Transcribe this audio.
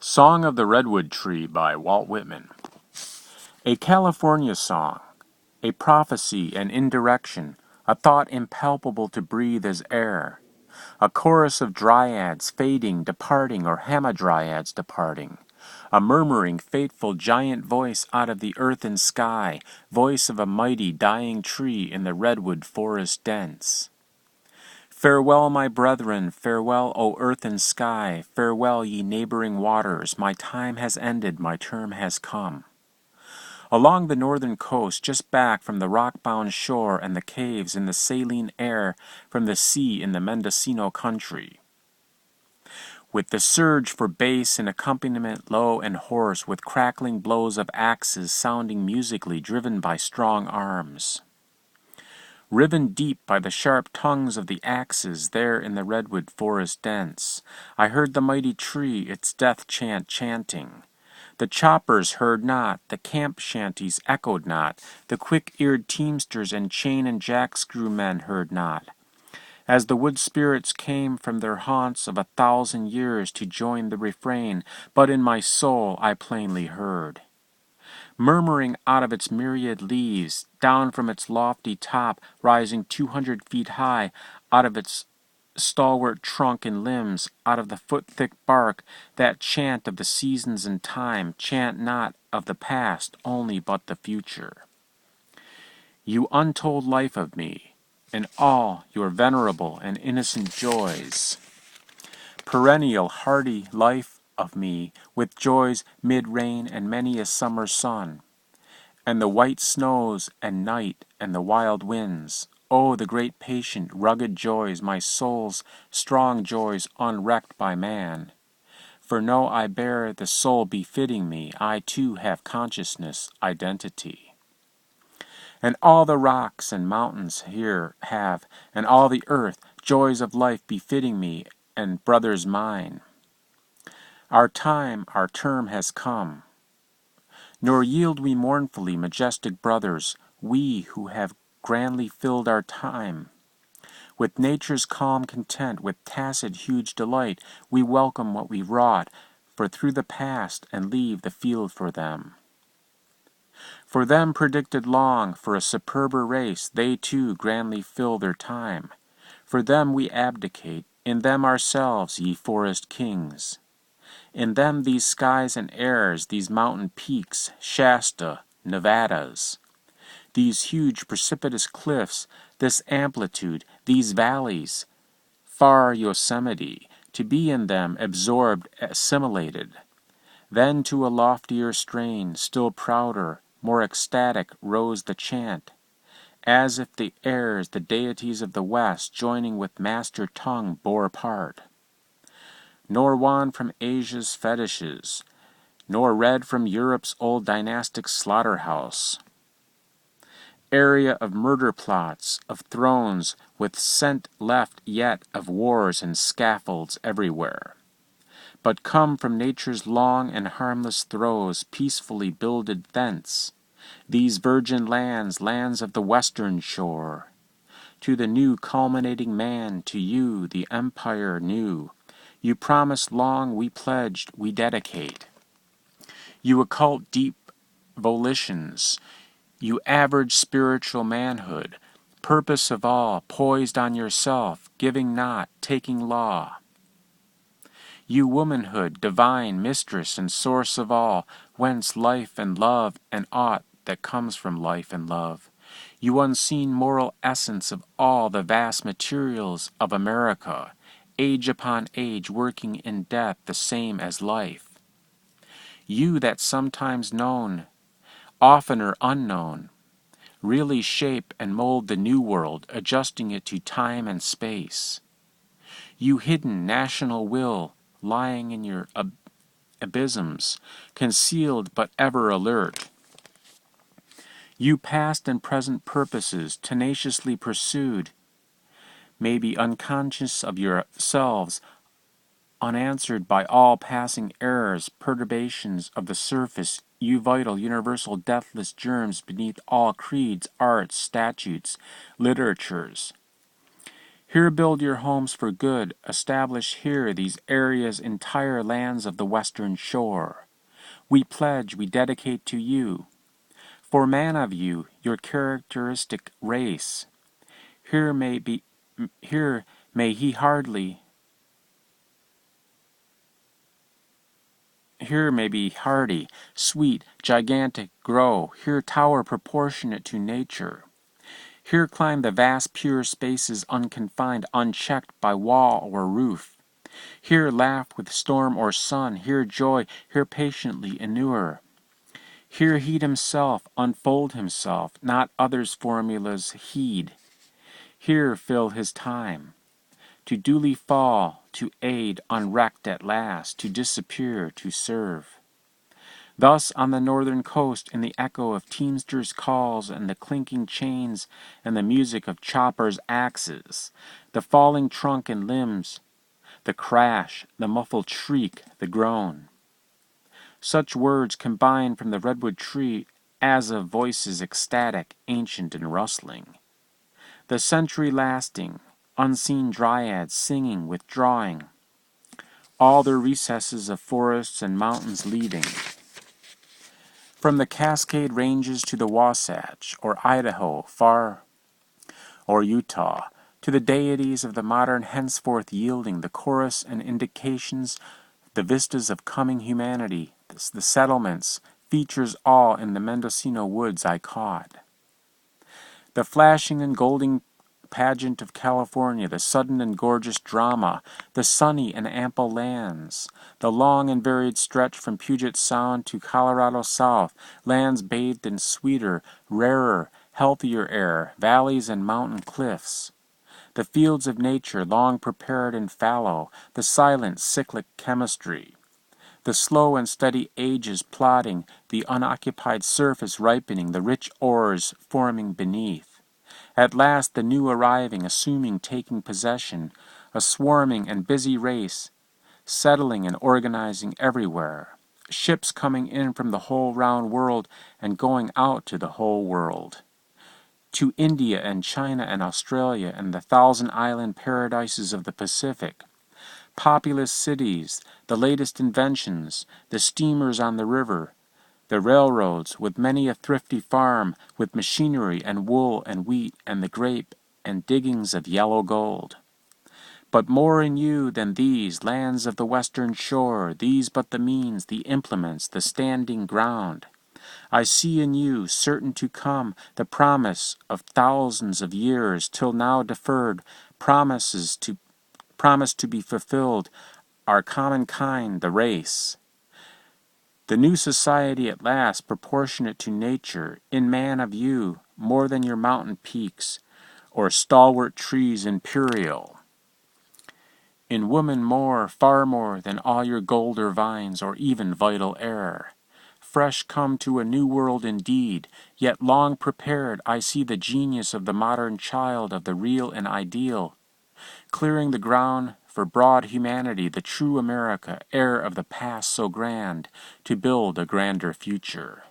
Song of the Redwood Tree by Walt Whitman. A California song, a prophecy and indirection, a thought impalpable to breathe as air, a chorus of dryads fading, departing, or hamadryads departing, a murmuring, fateful giant voice out of the earth and sky, voice of a mighty dying tree in the redwood forest dense. Farewell, my brethren, farewell, O earth and sky, farewell, ye neighboring waters, my time has ended, my term has come. Along the northern coast, just back from the rock-bound shore and the caves in the saline air from the sea in the Mendocino country, with the surge for bass and accompaniment low and hoarse, with crackling blows of axes sounding musically driven by strong arms. Riven deep by the sharp tongues of the axes there in the redwood forest dense, I heard the mighty tree its death chant chanting. The choppers heard not, the camp shanties echoed not, the quick-eared teamsters and chain and jack-screw men heard not. As the wood spirits came from their haunts of 1,000 years to join the refrain, but in my soul I plainly heard. Murmuring out of its myriad leaves, down from its lofty top, rising 200 feet high, out of its stalwart trunk and limbs, out of the foot-thick bark, that chant of the seasons and time, chant not of the past only but the future. You untold life of me, and all your venerable and innocent joys, perennial hardy life of me, with joys mid-rain and many a summer sun, and the white snows and night and the wild winds. Oh, the great patient, rugged joys, my soul's strong joys unwrecked by man. For know I bear the soul befitting me, I too have consciousness, identity. And all the rocks and mountains here have, and all the earth, joys of life befitting me, and brothers mine. Our time, our term has come. Nor yield we mournfully, majestic brothers, we who have grandly filled our time. With nature's calm content, with tacit huge delight, we welcome what we wrought, for through the past, and leave the field for them. For them predicted long, for a superber race, they too grandly fill their time. For them we abdicate, in them ourselves, ye forest kings. In them these skies and airs, these mountain peaks, Shasta, Nevadas, these huge precipitous cliffs, this amplitude, these valleys, far Yosemite, to be in them absorbed, assimilated. Then to a loftier strain, still prouder, more ecstatic, rose the chant, as if the airs, the deities of the West, joining with master tongue, bore part. Nor wan from Asia's fetishes, nor red from Europe's old dynastic slaughterhouse, area of murder plots, of thrones, with scent left yet of wars and scaffolds everywhere, but come from nature's long and harmless throes, peacefully builded thence, these virgin lands, lands of the western shore. To the new culminating man, to you, the empire new, you promised long, we pledged, we dedicate. You occult deep volitions, you average spiritual manhood, purpose of all, poised on yourself, giving not, taking law. You womanhood, divine mistress and source of all, whence life and love and aught that comes from life and love. You unseen moral essence of all the vast materials of America, age upon age working in death the same as life. You that sometimes known, oftener unknown, really shape and mold the new world, adjusting it to time and space. You hidden national will, lying in your abysms, concealed but ever alert. You past and present purposes, tenaciously pursued, may be unconscious of yourselves, unanswered by all passing errors, perturbations of the surface, you vital, universal, deathless germs beneath all creeds, arts, statutes, literatures. Here build your homes for good, establish here these areas, entire lands of the western shore. We pledge, we dedicate to you, for man of you, your characteristic race. Here may he hardly Here may be hardy, sweet, gigantic, grow, here tower proportionate to nature. Here climb the vast pure spaces unconfined, unchecked by wall or roof. Here laugh with storm or sun, here joy, here patiently inure. Here heed himself, unfold himself, not others' formulas heed. Here fill his time, to duly fall, to aid, unwrecked at last, to disappear, to serve. Thus on the northern coast, in the echo of teamsters' calls and the clinking chains and the music of choppers' axes, the falling trunk and limbs, the crash, the muffled shriek, the groan. Such words combine from the redwood tree as of voices ecstatic, ancient and rustling. The century-lasting, unseen dryads singing, withdrawing, all their recesses of forests and mountains leaving. From the Cascade Ranges to the Wasatch, or Idaho, far, or Utah, to the deities of the modern henceforth yielding the chorus and indications, the vistas of coming humanity, the settlements, features all in the Mendocino woods I caught. The flashing and golden pageant of California, the sudden and gorgeous drama, the sunny and ample lands, the long and varied stretch from Puget Sound to Colorado South, lands bathed in sweeter, rarer, healthier air, valleys and mountain cliffs, the fields of nature long prepared and fallow, the silent cyclic chemistry, the slow and steady ages plodding, the unoccupied surface ripening, the rich ores forming beneath. At last the new arriving, assuming, taking possession, a swarming and busy race, settling and organizing everywhere, ships coming in from the whole round world and going out to the whole world, to India and China and Australia and the thousand-island paradises of the Pacific, populous cities, the latest inventions, the steamers on the river, the railroads, with many a thrifty farm, with machinery and wool and wheat and the grape and diggings of yellow gold. But more in you than these, lands of the western shore, these but the means, the implements, the standing ground. I see in you, certain to come, the promise of thousands of years, till now deferred, promised to be fulfilled, our common kind, the race. The new society at last, proportionate to nature, in man of you, more than your mountain peaks, or stalwart trees imperial. In woman more, far more than all your gold or vines, or even vital air. Fresh come to a new world indeed, yet long prepared, I see the genius of the modern child of the real and ideal, clearing the ground for broad humanity, the true America, heir of the past so grand, to build a grander future.